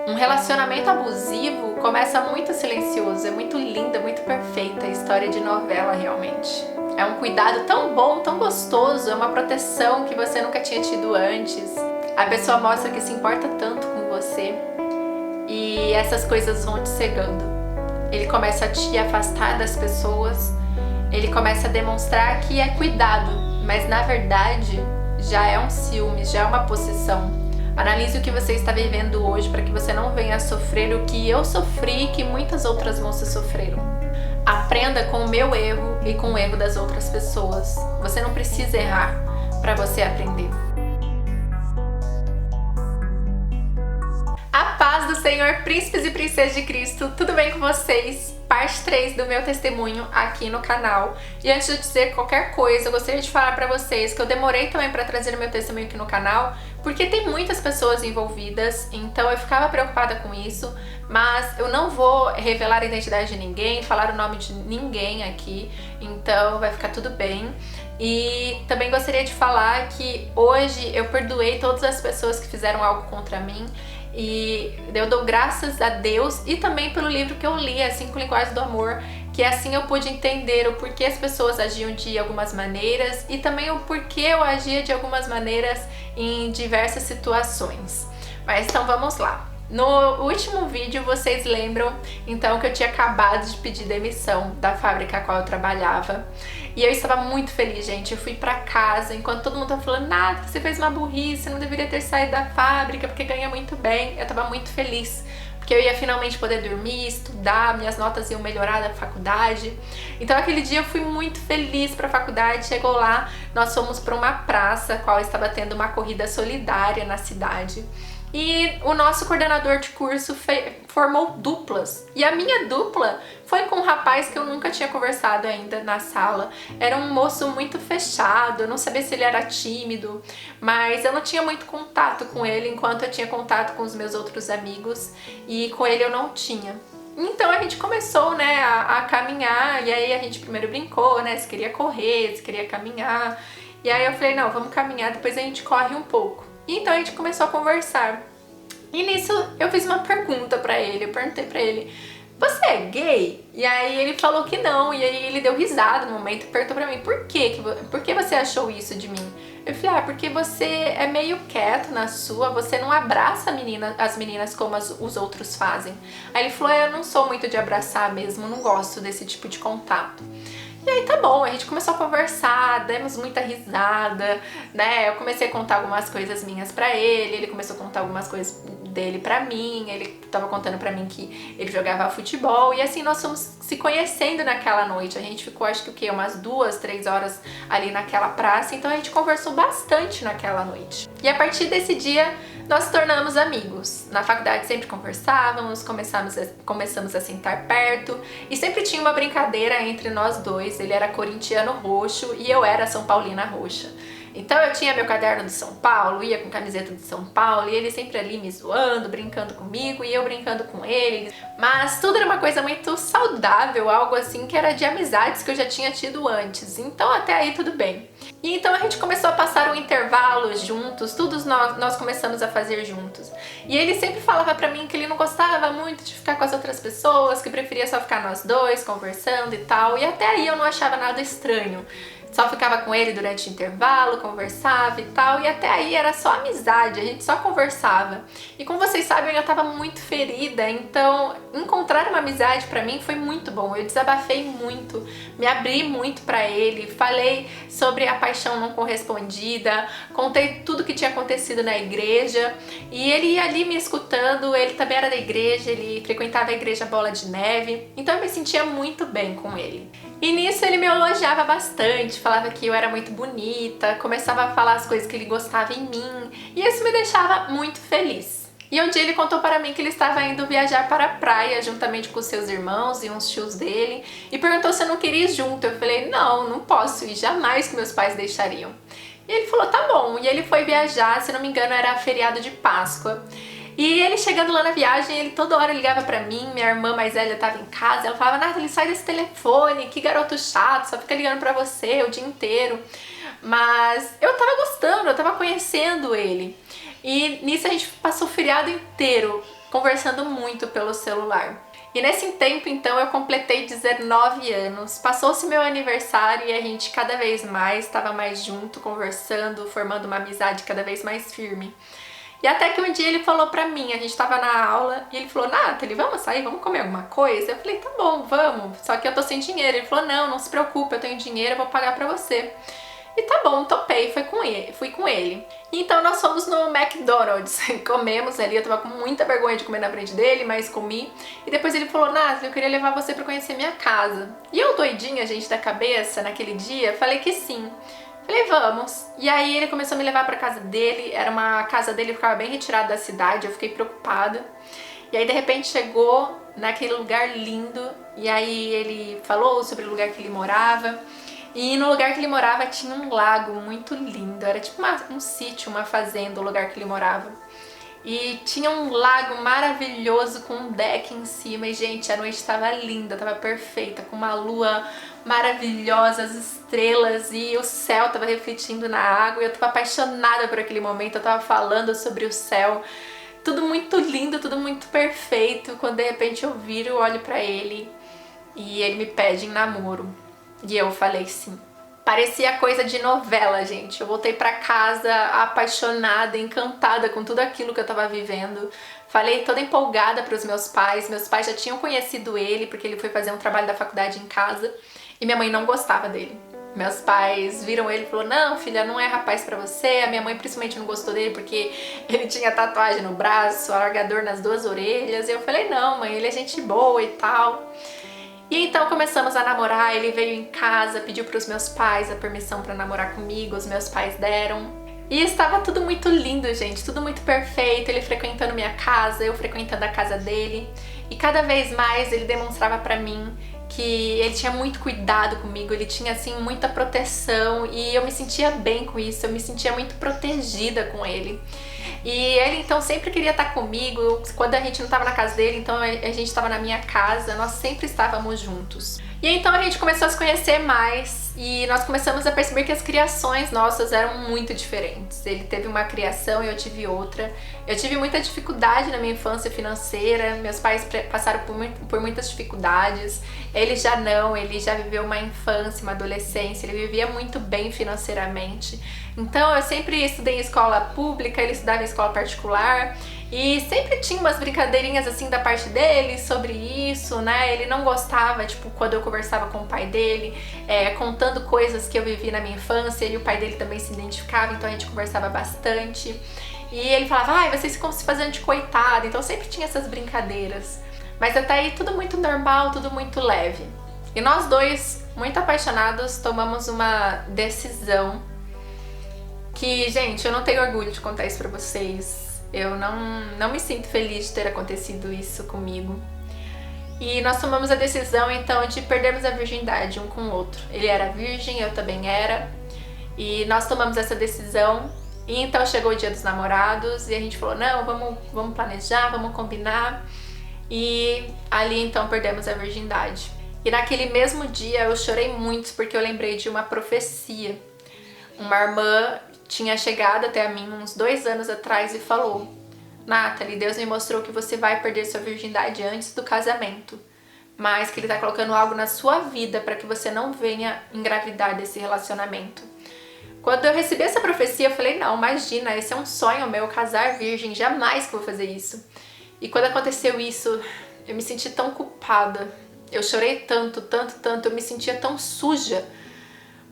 Um relacionamento abusivo começa muito silencioso, é muito linda, muito perfeita, a história de novela realmente. É um cuidado tão bom, tão gostoso, é uma proteção que você nunca tinha tido antes. A pessoa mostra que se importa tanto com você e essas coisas vão te cegando. Ele começa a te afastar das pessoas, ele começa a demonstrar que é cuidado, mas na verdade já é um ciúme, já é uma possessão. Analise o que você está vivendo hoje para que você não venha a sofrer o que eu sofri e que muitas outras moças sofreram. Aprenda com o meu erro e com o erro das outras pessoas. Você não precisa errar para você aprender. A paz do Senhor, príncipes e princesas de Cristo, tudo bem com vocês? Parte 3 do meu testemunho aqui no canal. E antes de dizer qualquer coisa, eu gostaria de falar para vocês que eu demorei também para trazer o meu testemunho aqui no canal, porque tem muitas pessoas envolvidas, então eu ficava preocupada com isso, mas eu não vou revelar a identidade de ninguém, falar o nome de ninguém aqui, então vai ficar tudo bem. E também gostaria de falar que hoje eu perdoei todas as pessoas que fizeram algo contra mim, e eu dou graças a Deus e também pelo livro que eu li, As 5 Linguagens do Amor, que assim eu pude entender o porquê as pessoas agiam de algumas maneiras e também o porquê eu agia de algumas maneiras em diversas situações. Mas então vamos lá. No último vídeo vocês lembram então que eu tinha acabado de pedir demissão da fábrica a qual eu trabalhava e eu estava muito feliz, gente. Eu fui pra casa enquanto todo mundo tava falando: nada, você fez uma burrice, você não deveria ter saído da fábrica porque ganha muito bem. Eu tava muito feliz porque eu ia finalmente poder dormir, estudar, minhas notas iam melhorar da faculdade. Então aquele dia eu fui muito feliz pra faculdade. Chegou lá, nós fomos pra uma praça, a qual estava tendo uma corrida solidária na cidade. E o nosso coordenador de curso formou duplas. E a minha dupla foi com um rapaz que eu nunca tinha conversado ainda na sala. Era um moço muito fechado, eu não sabia se ele era tímido, mas eu não tinha muito contato com ele, enquanto eu tinha contato com os meus outros amigos, e com ele eu não tinha. Então a gente começou, né, a caminhar, e aí a gente primeiro brincou, né, se queria correr, se queria caminhar. E aí eu falei: não, vamos caminhar, depois a gente corre um pouco. E então a gente começou a conversar. E nisso eu fiz uma pergunta pra ele, eu perguntei pra ele: você é gay? E aí ele falou que não, e aí ele deu risada no momento e perguntou pra mim: por que você achou isso de mim? Eu falei: porque você é meio quieto na sua, você não abraça as meninas como os outros fazem. Aí ele falou: eu não sou muito de abraçar mesmo, não gosto desse tipo de contato. E aí tá bom, a gente começou a conversar, demos muita risada, né? Eu comecei a contar algumas coisas minhas pra ele, ele começou a contar algumas coisas dele pra mim, ele tava contando pra mim que ele jogava futebol, e assim nós fomos se conhecendo naquela noite. A gente ficou, acho que o quê? Umas 2, 3 horas ali naquela praça, então a gente conversou bastante naquela noite. E a partir desse dia nós tornamos amigos. Na faculdade sempre conversávamos, começamos a sentar perto e sempre tinha uma brincadeira entre nós dois. Ele era corintiano roxo e eu era São Paulina roxa. Então eu tinha meu caderno do São Paulo, ia com camiseta do São Paulo e ele sempre ali me zoando, brincando comigo e eu brincando com ele. Mas tudo era uma coisa muito saudável, algo assim que era de amizades que eu já tinha tido antes. Então até aí tudo bem. E então a gente começou a passar um intervalo juntos, tudo nós começamos a fazer juntos. E ele sempre falava pra mim que ele não gostava muito de ficar com as outras pessoas, que preferia só ficar nós dois conversando e tal. E até aí eu não achava nada estranho. Só ficava com ele durante o intervalo, conversava e tal, e até aí era só amizade, a gente só conversava. E como vocês sabem, eu tava muito ferida, então encontrar uma amizade pra mim foi muito bom. Eu desabafei muito, me abri muito pra ele, falei sobre a paixão não correspondida, contei tudo que tinha acontecido na igreja, e ele ia ali me escutando. Ele também era da igreja, ele frequentava a igreja Bola de Neve, então eu me sentia muito bem com ele. E nisso ele me elogiava bastante, falava que eu era muito bonita, começava a falar as coisas que ele gostava em mim, e isso me deixava muito feliz. E um dia ele contou para mim que ele estava indo viajar para a praia juntamente com seus irmãos e uns tios dele, e perguntou se eu não queria ir junto. Eu falei: não, não posso ir, jamais que meus pais deixariam. E ele falou: tá bom, e ele foi viajar, se não me engano era feriado de Páscoa. E ele chegando lá na viagem, ele toda hora ligava pra mim, minha irmã mais velha tava em casa, ela falava: Nathalie, sai desse telefone, que garoto chato, só fica ligando pra você o dia inteiro. Mas eu tava gostando, eu tava conhecendo ele. E nisso a gente passou o feriado inteiro conversando muito pelo celular. E nesse tempo, então, eu completei 19 anos. Passou-se meu aniversário e a gente cada vez mais estava mais junto, conversando, formando uma amizade cada vez mais firme. E até que um dia ele falou pra mim, a gente tava na aula, e ele falou: Nathalie, vamos sair, vamos comer alguma coisa? Eu falei: tá bom, vamos, só que eu tô sem dinheiro. Ele falou: não se preocupe, eu tenho dinheiro, eu vou pagar pra você. E tá bom, topei, fui com ele. Então nós fomos no McDonald's, comemos ali, eu tava com muita vergonha de comer na frente dele, mas comi. E depois ele falou: Nathalie, eu queria levar você pra conhecer minha casa. E eu doidinha, gente, da cabeça, naquele dia, falei que sim. Falei, vamos. E aí ele começou a me levar pra casa dele, era uma casa dele que ficava bem retirada da cidade, eu fiquei preocupada. E aí de repente chegou naquele lugar lindo, e aí ele falou sobre o lugar que ele morava. E no lugar que ele morava tinha um lago muito lindo, era tipo um sítio, uma fazenda, o lugar que ele morava. E tinha um lago maravilhoso com um deck em cima. E, gente, a noite estava linda, estava perfeita, com uma lua maravilhosa, as estrelas e o céu estava refletindo na água. E eu estava apaixonada por aquele momento, eu estava falando sobre o céu. Tudo muito lindo, tudo muito perfeito. Quando de repente eu viro, olho pra ele e ele me pede em namoro. E eu falei sim. Parecia coisa de novela, gente. Eu voltei pra casa apaixonada, encantada com tudo aquilo que eu tava vivendo. Falei toda empolgada pros meus pais. Meus pais já tinham conhecido ele, porque ele foi fazer um trabalho da faculdade em casa. E minha mãe não gostava dele. Meus pais viram ele e falaram: não, filha, não é rapaz pra você. A minha mãe principalmente não gostou dele porque ele tinha tatuagem no braço, alargador nas 2 orelhas. E eu falei: não, mãe, ele é gente boa e tal. E então começamos a namorar, ele veio em casa, pediu para os meus pais a permissão para namorar comigo, os meus pais deram. E estava tudo muito lindo, gente, tudo muito perfeito, ele frequentando minha casa, eu frequentando a casa dele. E cada vez mais ele demonstrava para mim que ele tinha muito cuidado comigo, ele tinha assim muita proteção e eu me sentia bem com isso, eu me sentia muito protegida com ele. E ele então sempre queria estar comigo, quando a gente não estava na casa dele, então a gente estava na minha casa, nós sempre estávamos juntos. E então a gente começou a se conhecer mais e nós começamos a perceber que as criações nossas eram muito diferentes. Ele teve uma criação e eu tive outra. Eu tive muita dificuldade na minha infância financeira, meus pais passaram por muitas dificuldades. Ele já não, ele já viveu uma infância, uma adolescência, ele vivia muito bem financeiramente. Então eu sempre estudei em escola pública, ele estudava em escola particular. E sempre tinha umas brincadeirinhas assim da parte dele sobre isso, né? Ele não gostava, tipo, quando eu conversava com o pai dele, contando coisas que eu vivi na minha infância, e o pai dele também se identificava, então a gente conversava bastante. E ele falava: ai, vocês ficam se fazendo de coitada, então sempre tinha essas brincadeiras. Mas até aí tudo muito normal, tudo muito leve. E nós dois, muito apaixonados, tomamos uma decisão que, gente, eu não tenho orgulho de contar isso pra vocês. Eu não me sinto feliz de ter acontecido isso comigo. E nós tomamos a decisão, então, de perdermos a virgindade um com o outro. Ele era virgem, eu também era. E nós tomamos essa decisão. E então chegou o dia dos namorados e a gente falou: não, vamos planejar, vamos combinar. E ali, então, perdemos a virgindade. E naquele mesmo dia eu chorei muito porque eu lembrei de uma profecia. Uma irmã tinha chegado até a mim uns 2 anos atrás e falou: Nathalie, Deus me mostrou que você vai perder sua virgindade antes do casamento, mas que Ele tá colocando algo na sua vida para que você não venha engravidar desse relacionamento. Quando eu recebi essa profecia, eu falei: não, imagina, esse é um sonho meu, casar virgem, jamais que eu vou fazer isso. E quando aconteceu isso, eu me senti tão culpada, eu chorei tanto, eu me sentia tão suja.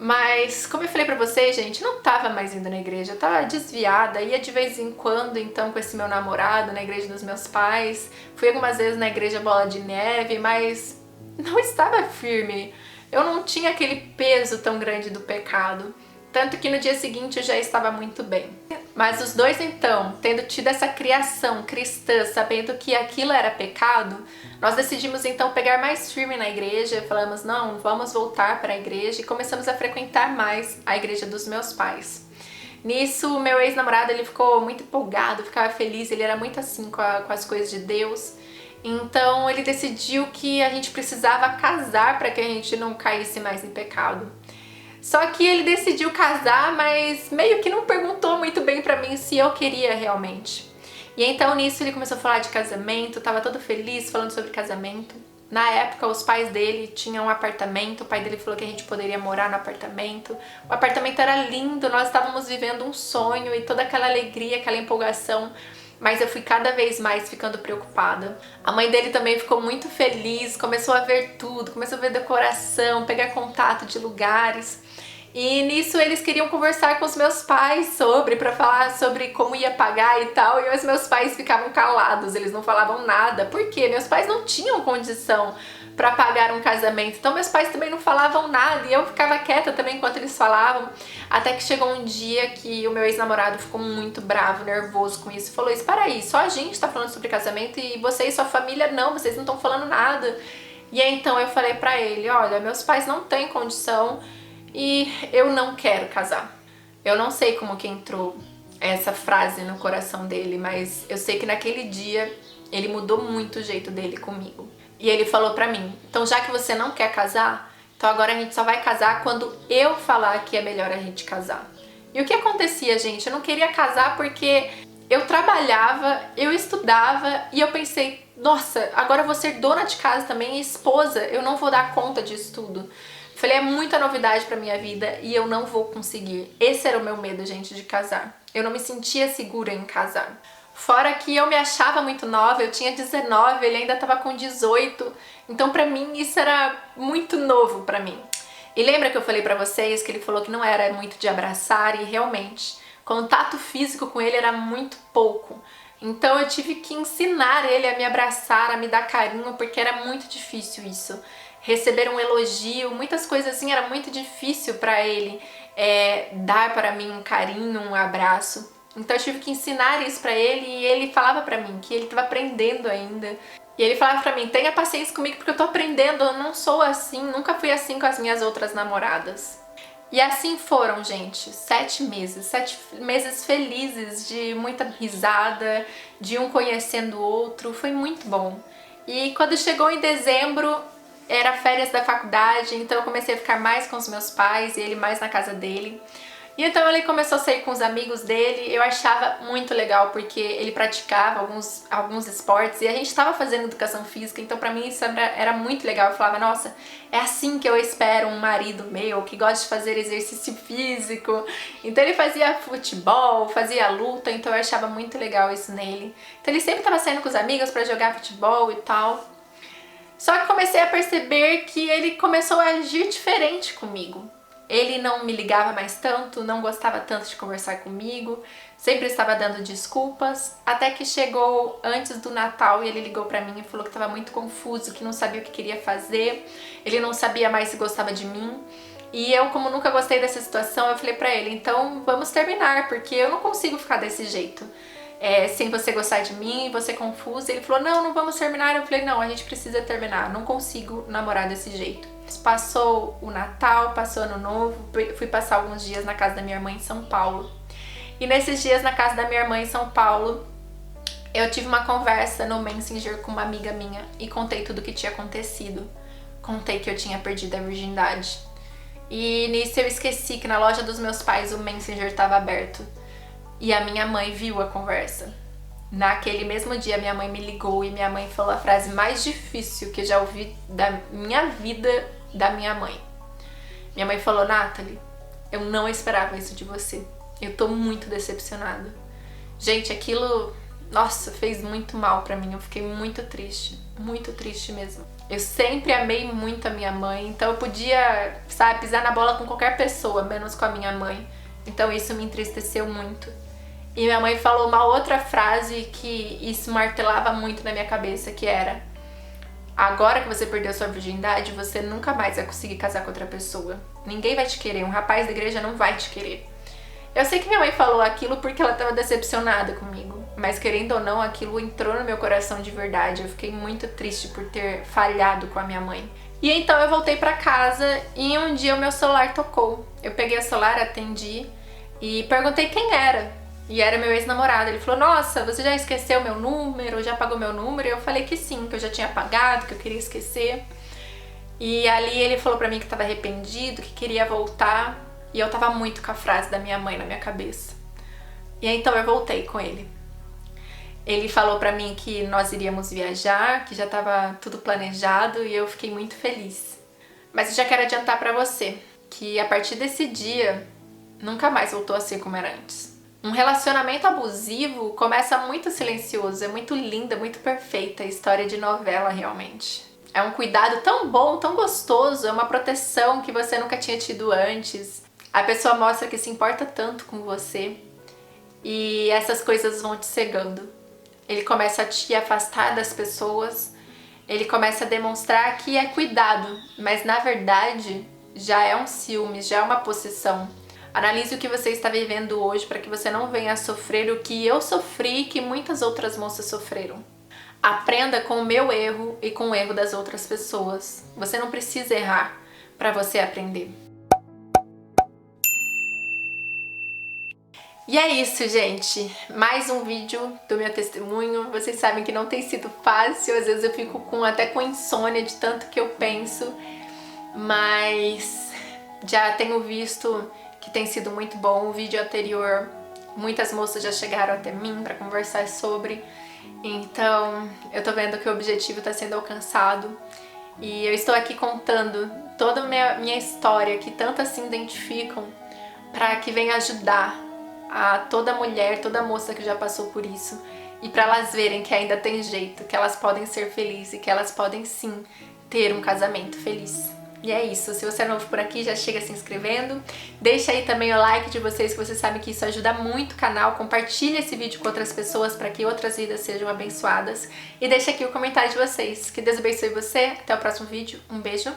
Mas, como eu falei pra vocês, gente, não tava mais indo na igreja, eu tava desviada, ia de vez em quando, então, com esse meu namorado, na igreja dos meus pais. Fui algumas vezes na igreja Bola de Neve, mas não estava firme. Eu não tinha aquele peso tão grande do pecado. Tanto que no dia seguinte eu já estava muito bem. Mas os dois, então, tendo tido essa criação cristã, sabendo que aquilo era pecado, nós decidimos então pegar mais firme na igreja, falamos: não, vamos voltar para a igreja, e começamos a frequentar mais a igreja dos meus pais. Nisso, meu ex-namorado, ele ficou muito empolgado, ficava feliz, ele era muito assim com as coisas de Deus. Então ele decidiu que a gente precisava casar para que a gente não caísse mais em pecado. Só que ele decidiu casar, mas meio que não perguntou muito bem pra mim se eu queria realmente. E então nisso ele começou a falar de casamento, tava todo feliz falando sobre casamento. Na época, os pais dele tinham um apartamento, o pai dele falou que a gente poderia morar no apartamento. O apartamento era lindo, nós estávamos vivendo um sonho e toda aquela alegria, aquela empolgação. Mas eu fui cada vez mais ficando preocupada. A mãe dele também ficou muito feliz, começou a ver tudo, começou a ver decoração, pegar contato de lugares. E nisso eles queriam conversar com os meus pais pra falar sobre como ia pagar e tal, e os meus pais ficavam calados, eles não falavam nada. Por quê? Meus pais não tinham condição pra pagar um casamento, então meus pais também não falavam nada, e eu ficava quieta também enquanto eles falavam, até que chegou um dia que o meu ex-namorado ficou muito bravo, nervoso com isso, falou: espera aí, só a gente tá falando sobre casamento e você e sua família não, vocês não estão falando nada. E aí então eu falei pra ele: olha, meus pais não têm condição e eu não quero casar. Eu não sei como que entrou essa frase no coração dele, mas eu sei que naquele dia ele mudou muito o jeito dele comigo. E ele falou pra mim: então já que você não quer casar, então agora a gente só vai casar quando eu falar que é melhor a gente casar. E o que acontecia, gente? Eu não queria casar porque eu trabalhava, eu estudava e eu pensei: nossa, agora eu vou ser dona de casa também e esposa, eu não vou dar conta disso tudo. Falei, é muita novidade pra minha vida e eu não vou conseguir. Esse era o meu medo, gente, de casar. Eu não me sentia segura em casar. Fora que eu me achava muito nova, eu tinha 19, ele ainda tava com 18. Então pra mim isso era muito novo pra mim. E lembra que eu falei pra vocês que ele falou que não era muito de abraçar, e realmente, contato físico com ele era muito pouco. Então eu tive que ensinar ele a me abraçar, a me dar carinho, porque era muito difícil isso. Receber um elogio, muitas coisas assim, era muito difícil pra ele dar para mim um carinho, um abraço. Então eu tive que ensinar isso pra ele, e ele falava pra mim que ele estava aprendendo ainda. E ele falava pra mim: tenha paciência comigo porque eu tô aprendendo, eu não sou assim, nunca fui assim com as minhas outras namoradas. E assim foram, gente, 7 meses felizes, de muita risada, de um conhecendo o outro, foi muito bom. E quando chegou em dezembro, era férias da faculdade, então eu comecei a ficar mais com os meus pais e ele mais na casa dele. E então ele começou a sair com os amigos dele. Eu achava muito legal porque ele praticava alguns esportes e a gente estava fazendo educação física, então pra mim isso era muito legal. Eu falava: nossa, é assim que eu espero um marido meu, que gosta de fazer exercício físico. Então ele fazia futebol, fazia luta, então eu achava muito legal isso nele. Então ele sempre estava saindo com os amigos pra jogar futebol e tal. Só que comecei a perceber que ele começou a agir diferente comigo. Ele não me ligava mais tanto, não gostava tanto de conversar comigo, sempre estava dando desculpas, até que chegou antes do Natal e ele ligou pra mim e falou que estava muito confuso, que não sabia o que queria fazer, ele não sabia mais se gostava de mim. E eu, como nunca gostei dessa situação, eu falei pra ele: então vamos terminar, porque eu não consigo ficar desse jeito. Sem você gostar de mim, você confusa. Ele falou: não vamos terminar. Eu falei: não, a gente precisa terminar, não consigo namorar desse jeito. Passou o Natal, passou o Ano Novo, fui passar alguns dias na casa da minha irmã em São Paulo. E nesses dias na casa da minha irmã em São Paulo, eu tive uma conversa no Messenger com uma amiga minha e contei tudo o que tinha acontecido. Contei que eu tinha perdido a virgindade. E nisso eu esqueci que na loja dos meus pais o Messenger estava aberto. E a minha mãe viu a conversa. Naquele mesmo dia, minha mãe me ligou e minha mãe falou a frase mais difícil que eu já ouvi da minha vida da minha mãe. Minha mãe falou: Nathalie, eu não esperava isso de você. Eu tô muito decepcionada. Gente, aquilo, nossa, fez muito mal pra mim. Eu fiquei muito triste mesmo. Eu sempre amei muito a minha mãe, então eu podia, sabe, pisar na bola com qualquer pessoa, menos com a minha mãe. Então isso me entristeceu muito. E minha mãe falou uma outra frase que isso martelava muito na minha cabeça, que era: agora que você perdeu sua virgindade, você nunca mais vai conseguir casar com outra pessoa. Ninguém vai te querer, um rapaz da igreja não vai te querer. Eu sei que minha mãe falou aquilo porque ela estava decepcionada comigo, mas querendo ou não, aquilo entrou no meu coração de verdade. Eu fiquei muito triste por ter falhado com a minha mãe. E então eu voltei pra casa e um dia o meu celular tocou. Eu peguei o celular, atendi e perguntei quem era. E era meu ex-namorado. Ele falou: nossa, você já esqueceu meu número? Já apagou meu número? E eu falei que sim, que eu já tinha apagado, que eu queria esquecer. E ali ele falou pra mim que estava arrependido, que queria voltar. E eu tava muito com a frase da minha mãe na minha cabeça. E aí, então eu voltei com ele. Ele falou pra mim que nós iríamos viajar, que já tava tudo planejado e eu fiquei muito feliz. Mas eu já quero adiantar pra você que a partir desse dia nunca mais voltou a ser como era antes. Um relacionamento abusivo começa muito silencioso, é muito linda, muito perfeita, história de novela realmente. É um cuidado tão bom, tão gostoso, é uma proteção que você nunca tinha tido antes. A pessoa mostra que se importa tanto com você e essas coisas vão te cegando. Ele começa a te afastar das pessoas, ele começa a demonstrar que é cuidado, mas na verdade já é um ciúme, já é uma possessão. Analise o que você está vivendo hoje para que você não venha a sofrer o que eu sofri e que muitas outras moças sofreram. Aprenda com o meu erro e com o erro das outras pessoas. Você não precisa errar para você aprender. E é isso, gente. Mais um vídeo do meu testemunho. Vocês sabem que não tem sido fácil. Às vezes eu fico até com insônia de tanto que eu penso. Mas já tenho visto que tem sido muito bom. O vídeo anterior, muitas moças já chegaram até mim para conversar sobre. Então, eu tô vendo que o objetivo tá sendo alcançado. E eu estou aqui contando toda a minha história, que tantas se identificam, para que venha ajudar a toda mulher, toda moça que já passou por isso. E para elas verem que ainda tem jeito, que elas podem ser felizes e que elas podem sim ter um casamento feliz. E é isso, se você é novo por aqui, já chega se inscrevendo. Deixa aí também o like de vocês, que vocês sabem que isso ajuda muito o canal. Compartilha esse vídeo com outras pessoas para que outras vidas sejam abençoadas. E deixa aqui o comentário de vocês. Que Deus abençoe você. Até o próximo vídeo. Um beijo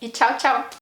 e tchau, tchau!